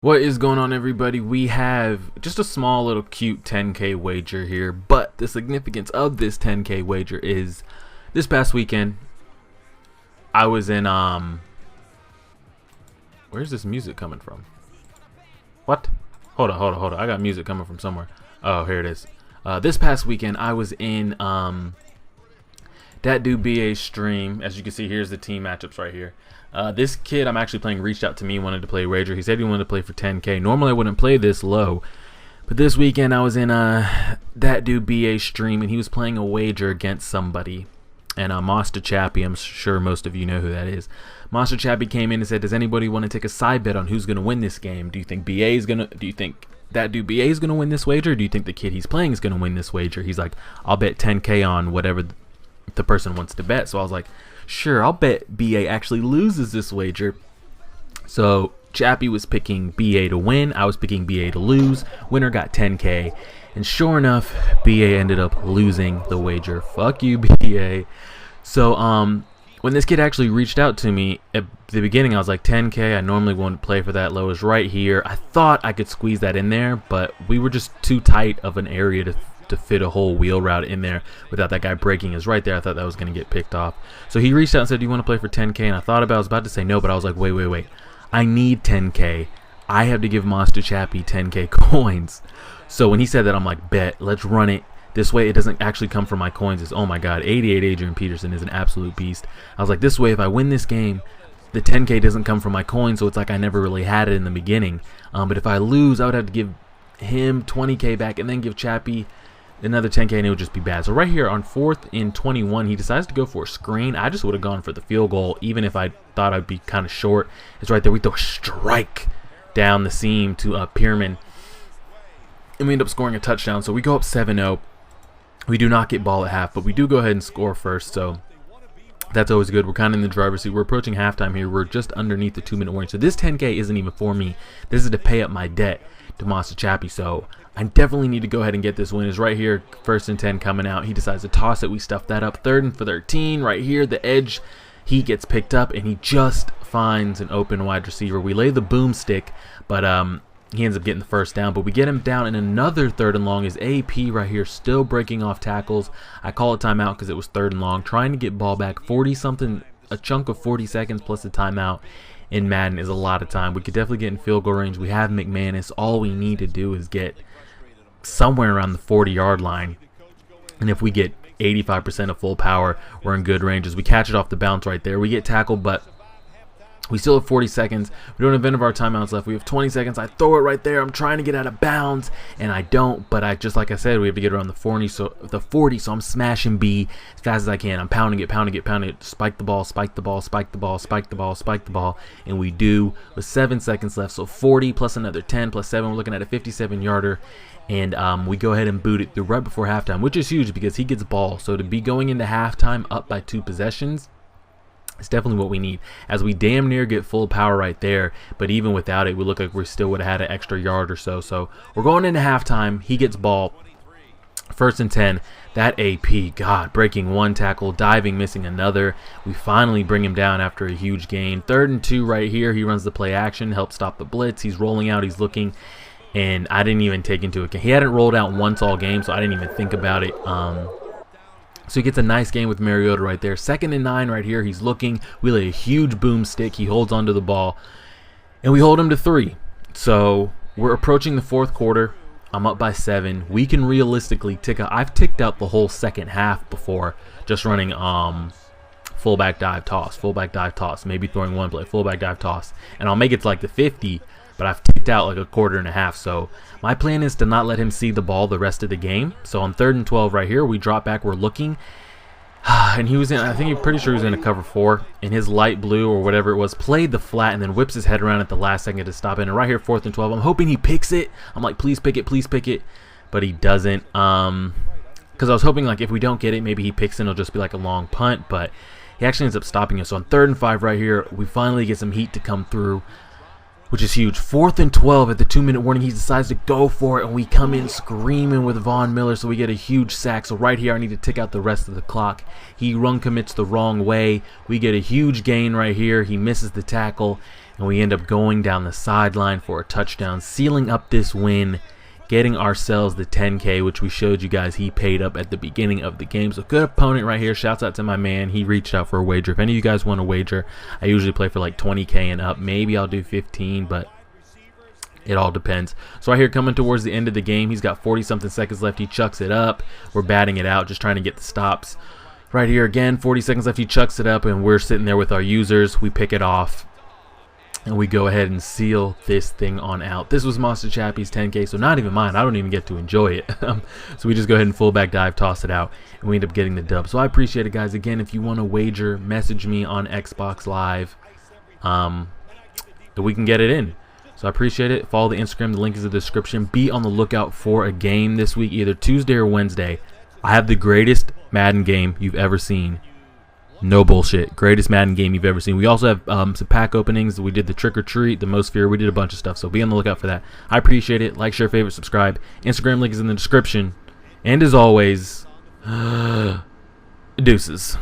What is going on, everybody? We have just a small little cute 10k wager here, but the significance of this 10k wager is this past weekend I was in where's this music coming from? What? Hold on. I got music coming from somewhere. Oh, here it is. This past weekend I was in that dude BA's stream. As you can see, here's the team matchups right here. This kid I'm actually playing reached out to me, wanted to play wager. He said he wanted to play for 10k. Normally I wouldn't play this low, but this weekend I was in that dude BA stream, and he was playing a wager against somebody. And Moss2Chappy, I'm sure most of you know who that is. Moss2Chappy came in and said, "Does anybody want to take a side bet on who's going to win this game? Do you think that dude BA is going to win this wager? Or do you think the kid he's playing is going to win this wager?" He's like, "I'll bet 10k on whatever the person wants to bet." So I was like, sure, I'll bet BA actually loses this wager. So Chappy was picking BA to win, I was picking BA to lose. Winner got 10k, and sure enough, BA ended up losing the wager. Fuck you, BA. So when this kid actually reached out to me at the beginning, I was like, 10k, I normally wouldn't play for that low, is right here. I thought I could squeeze that in there, but we were just too tight of an area to fit a whole wheel route in there without that guy breaking his right there. I thought that was going to get picked off. So he reached out and said, "Do you want to play for 10k?" And I was about to say no, but I was like, wait. I need 10k. I have to give Moss2Chappy 10k coins. So when he said that, I'm like, bet, let's run it. This way it doesn't actually come from my coins. It's, oh my god, 88 Adrian Peterson is an absolute beast. I was like, this way if I win this game, the 10k doesn't come from my coins, so it's like I never really had it in the beginning. But if I lose, I would have to give him 20k back and then give Chappy another 10k, and it would just be bad. So right here on 4th and 21, he decides to go for a screen. I just would have gone for the field goal, even if I thought I'd be kind of short. It's right there. We throw a strike down the seam to Pierman, and we end up scoring a touchdown. So we go up 7-0. We do not get ball at half, but we do go ahead and score first, so that's always good. We're kind of in the driver's seat. We're approaching halftime here. We're just underneath the 2-minute warning. So this 10k isn't even for me. This is to pay up my debt to Moss2Chappy. So I definitely need to go ahead and get this win. Is right here, 1st and 10 coming out. He decides to toss it. We stuff that up. 3rd and 13 right here. The edge, he gets picked up, and he just finds an open wide receiver. We lay the boomstick, but he ends up getting the first down. But we get him down in another 3rd and long. His AP right here still breaking off tackles. I call it timeout because it was 3rd and long. Trying to get ball back. 40-something, a chunk of 40 seconds plus a timeout in Madden is a lot of time. We could definitely get in field goal range. We have McManus. All we need to do is get somewhere around the 40-yard line, and if we get 85% of full power, we're in good ranges. We catch it off the bounce right there. We get tackled, but we still have 40 seconds. We don't have any of our timeouts left. We have 20 seconds. I throw it right there. I'm trying to get out of bounds, and I don't. But just like I said, we have to get around the 40. So I'm smashing B as fast as I can. I'm pounding it. Spike the ball. And we do with 7 seconds left. So 40 plus another 10 plus 7. We're looking at a 57-yarder. And we go ahead and boot it through right before halftime, which is huge because he gets ball. So to be going into halftime up by 2 possessions, it's definitely what we need, as we damn near get full power right there. But even without it, we look like we still would have had an extra yard or so. So we're going into halftime. He gets ball. 1st and 10. That AP, God, breaking one tackle, diving, missing another. We finally bring him down after a huge gain. 3rd and 2 right here. He runs the play action, helps stop the blitz. He's rolling out. He's looking. And I didn't even take into account. He hadn't rolled out once all game, so I didn't even think about it. So he gets a nice game with Mariota right there. 2nd and 9 right here. He's looking. We lay a huge boomstick. He holds onto the ball, and we hold him to 3. So we're approaching the 4th quarter. I'm up by 7. We can realistically tick out. I've ticked out the whole second half before, just running fullback dive toss, maybe throwing one play, fullback dive toss, and I'll make it to like the 50. But I've ticked out like a quarter and a half. So my plan is to not let him see the ball the rest of the game. So on 3rd and 12 right here, we drop back, we're looking. And he was in, I think he's pretty sure he was in a cover 4. And his light blue or whatever it was played the flat and then whips his head around at the last second to stop it. And right here, 4th and 12, I'm hoping he picks it. I'm like, please pick it. But he doesn't. Because I was hoping like if we don't get it, maybe he picks it and it'll just be like a long punt. But he actually ends up stopping us. So on 3rd and 5 right here, we finally get some heat to come through, which is huge. 4th and 12 at the 2-minute warning. He decides to go for it, and we come in screaming with Von Miller, so we get a huge sack. So right here, I need to tick out the rest of the clock. He run commits the wrong way. We get a huge gain right here. He misses the tackle, and we end up going down the sideline for a touchdown, sealing up this win, getting ourselves the 10K, which we showed you guys he paid up at the beginning of the game. So good opponent right here. Shouts out to my man. He reached out for a wager. If any of you guys want a wager, I usually play for like 20K and up. Maybe I'll do 15, but it all depends. So right here, coming towards the end of the game, he's got 40-something seconds left. He chucks it up. We're batting it out, just trying to get the stops. Right here again, 40 seconds left. He chucks it up, and we're sitting there with our users. We pick it off, and we go ahead and seal this thing on out. This was Moss2Chappy's 10K, so not even mine. I don't even get to enjoy it. So we just go ahead and fullback dive, toss it out, and we end up getting the dub. So I appreciate it, guys. Again, if you want to wager, message me on Xbox Live, that we can get it in. So I appreciate it. Follow the Instagram. The link is in the description. Be on the lookout for a game this week, either Tuesday or Wednesday. I have the greatest Madden game you've ever seen. No bullshit. Greatest Madden game you've ever seen. We also have some pack openings. We did the trick or treat, the most fear. We did a bunch of stuff. So be on the lookout for that. I appreciate it. Like, share, favorite, subscribe. Instagram link is in the description. And as always, deuces.